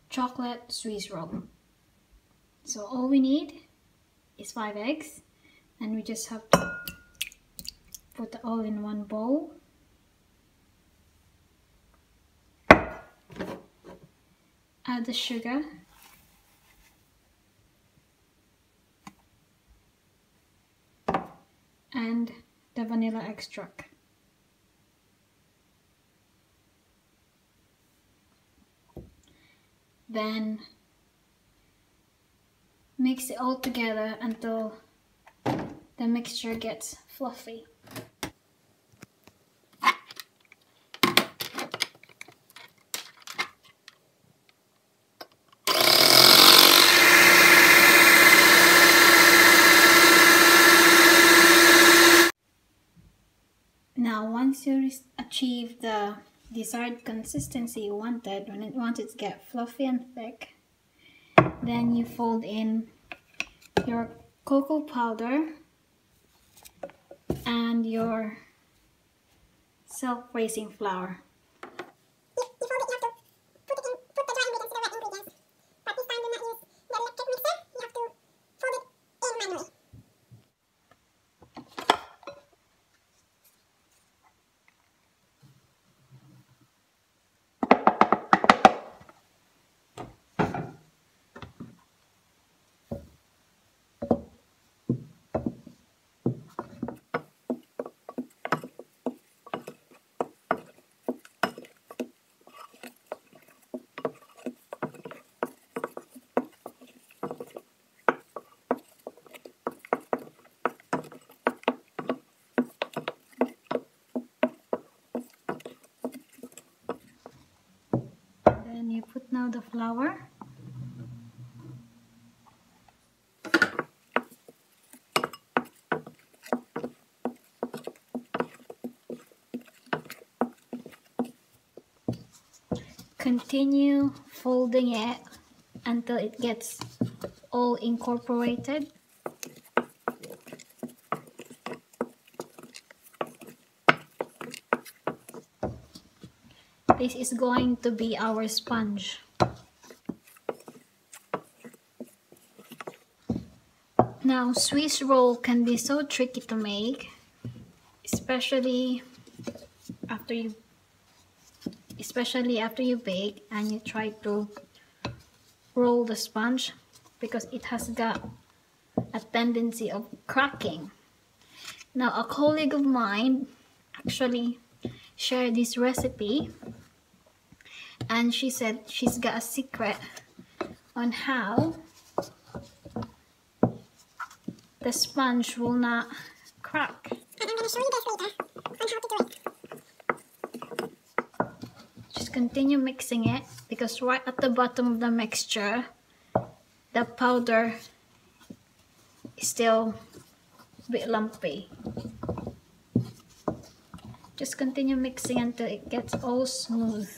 chocolate Swiss roll. So all we need is 5 eggs, and we just have to put it all in one bowl. Add the sugar. And the vanilla extract. Then mix it all together until the mixture gets fluffy. Now once you achieve the desired consistency you wanted, when it wanted to get fluffy and thick, then you fold in your cocoa powder and your self-raising flour. Then you put now the flour. Continue folding it until it gets all incorporated. This is going to be our sponge. Now, Swiss roll can be so tricky to make, especially after you bake and you try to roll the sponge, because it has got a tendency of cracking. Now, a colleague of mine actually shared this recipe, and she said she's got a secret on how the sponge will not crack. And I'm going to show you guys later on how to do it. Just continue mixing it, because right at the bottom of the mixture, the powder is still a bit lumpy. Just continue mixing until it gets all smooth.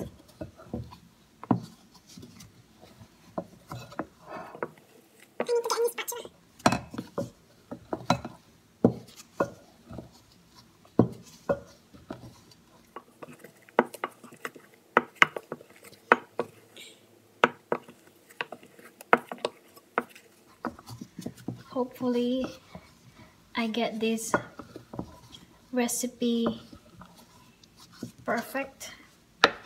Hopefully I get this recipe perfect,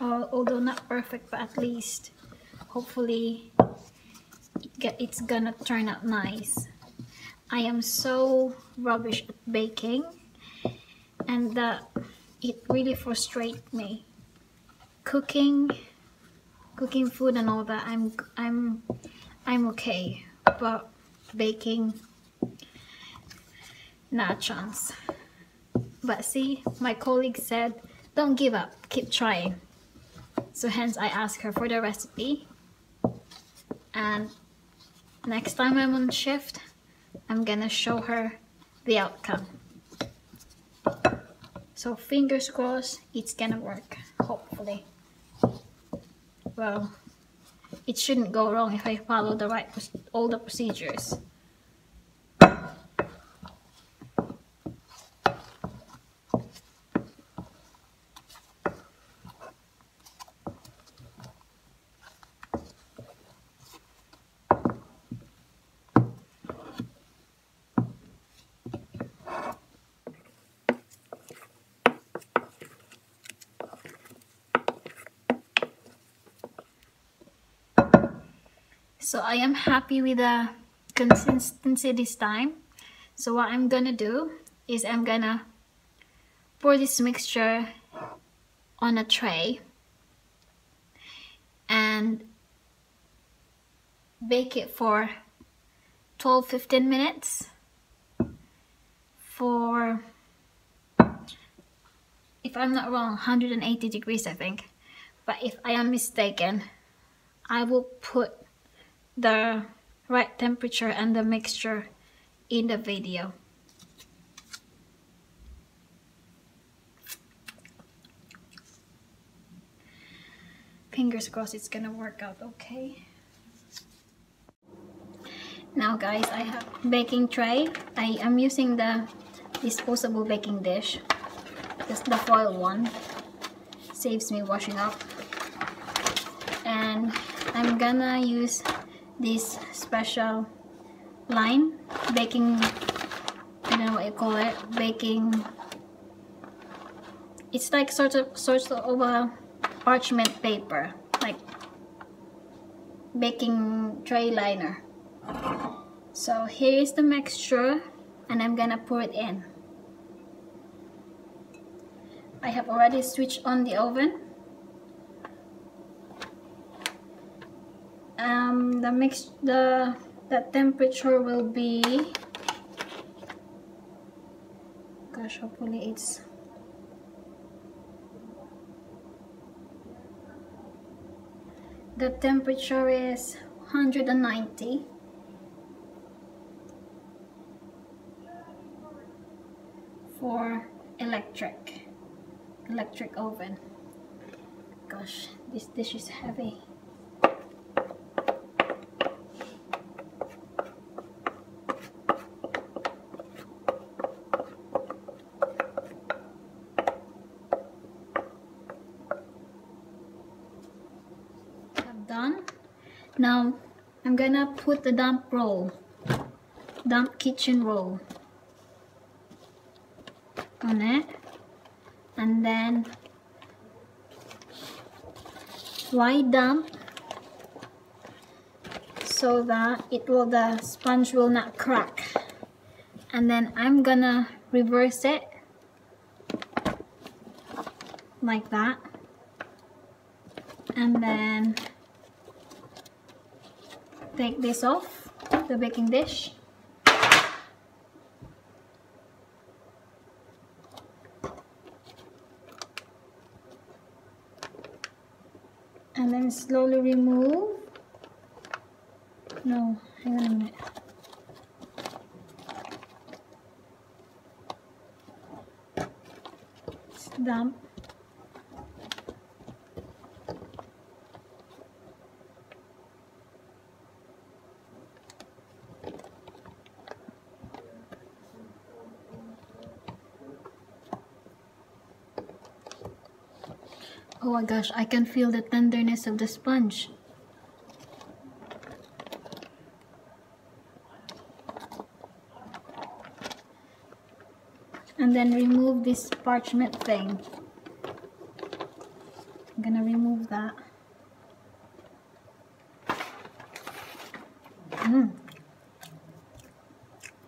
although not perfect, but at least hopefully it's gonna turn out nice. I am so rubbish at baking, and it really frustrates me. Cooking food and all that, I'm okay, but baking, not a chance. But see, my colleague said, don't give up, keep trying. So hence I asked her for the recipe, and next time I'm on shift, I'm gonna show her the outcome. So fingers crossed it's gonna work, hopefully. Well, it shouldn't go wrong if I follow all the procedures. So I am happy with the consistency this time. So what I'm gonna do is I'm gonna pour this mixture on a tray and bake it for 12-15 minutes for, if I'm not wrong, 180 degrees I think. But if I am mistaken, I will put the right temperature and the mixture in the video. Fingers crossed it's gonna work out okay. Now guys, I have baking tray. I am using the disposable baking dish. Just the foil one. Saves me washing up. And I'm gonna use this special line baking, I don't know what you call it, baking, it's like sort of a parchment paper, like baking tray liner. So here is the mixture and I'm gonna pour it in. I have already switched on the oven. The temperature will be, gosh, hopefully it's, the temperature is 190 for electric oven. Gosh, this dish is heavy. Done. Now I'm gonna put the damp kitchen roll on it, and then why damp, so that the sponge will not crack. And then I'm gonna reverse it like that, and then take this off the baking dish. And then slowly remove. No, hang on a minute. It's damp. Oh my gosh, I can feel the tenderness of the sponge. And then remove this parchment thing. I'm gonna remove that.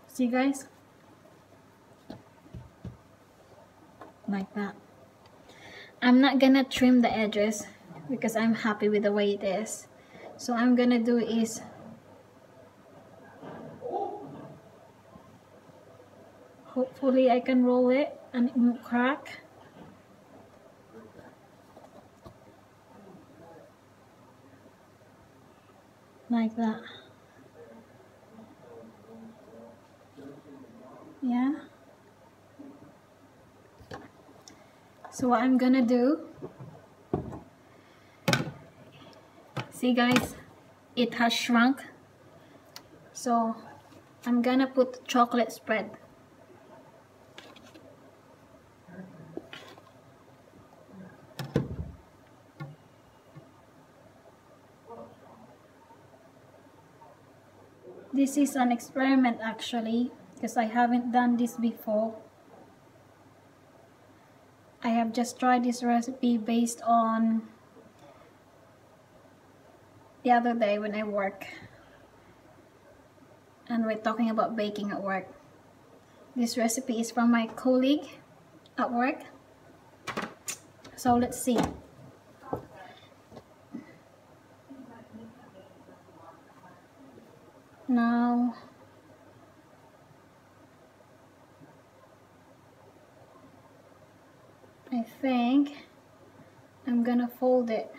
See guys? Like that. I'm not gonna trim the edges because I'm happy with the way it is. So I'm gonna do is hopefully I can roll it and it won't crack. Like that. Yeah. So what I'm gonna do, see guys, it has shrunk. So I'm gonna put chocolate spread. This is an experiment actually, because I haven't done this before. I have just tried this recipe based on the other day when I work and we're talking about baking at work. This recipe is from my colleague at work. So let's see. Now I think I'm gonna fold it.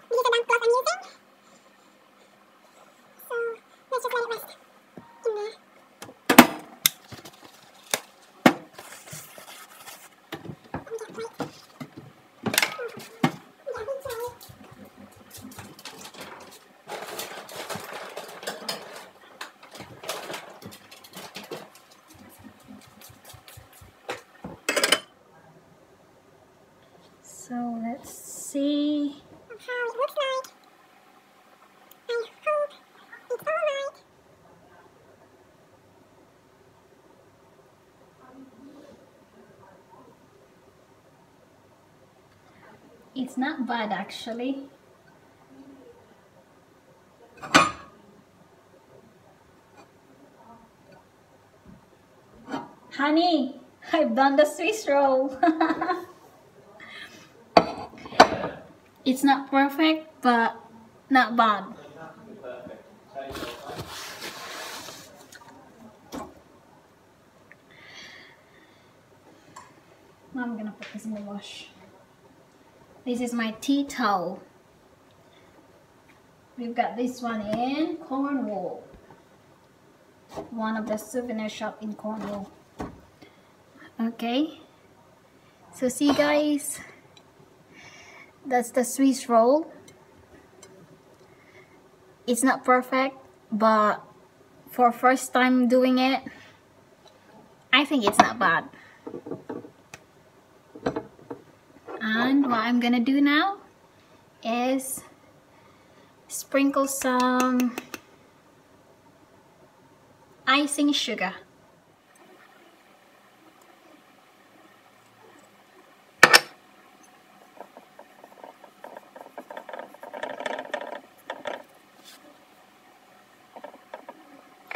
These are the cloth I'm using. So let's just let it rest in there. So let's see How it looks like. I hope it's alright. it's not bad actually. Honey, I've done the Swiss roll. It's not perfect, but not bad. Now I'm gonna put this in the wash. This is my tea towel. We've got this one in Cornwall. One of the souvenir shop in Cornwall. Okay. So see guys, that's the Swiss roll. It's not perfect, but for first time doing it, I think it's not bad. And what I'm gonna do now is sprinkle some icing sugar.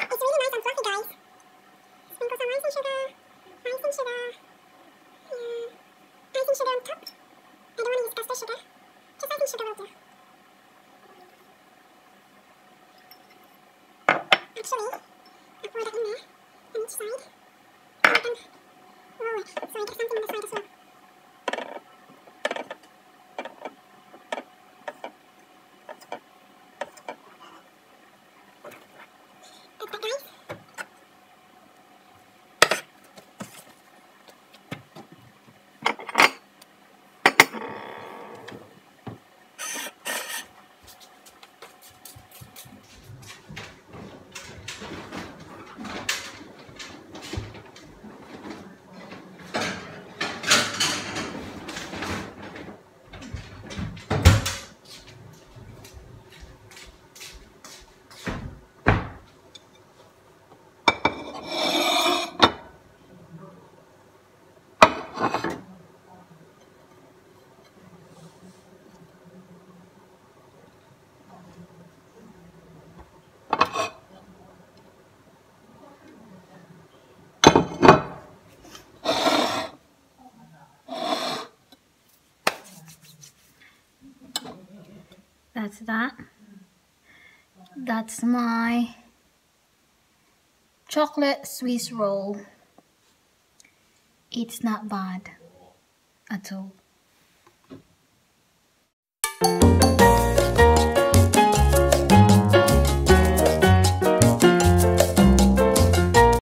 It's really nice and fluffy, guys. Sprinkle some icing sugar. Icing sugar. Yeah. Icing sugar on top. I don't want to use caster sugar. Just icing sugar will do. Actually, I'll pour that in there on each side. And I can roll it so I get something on the side as well. Like that, guys. That's that. That's my chocolate Swiss roll. It's not bad at all.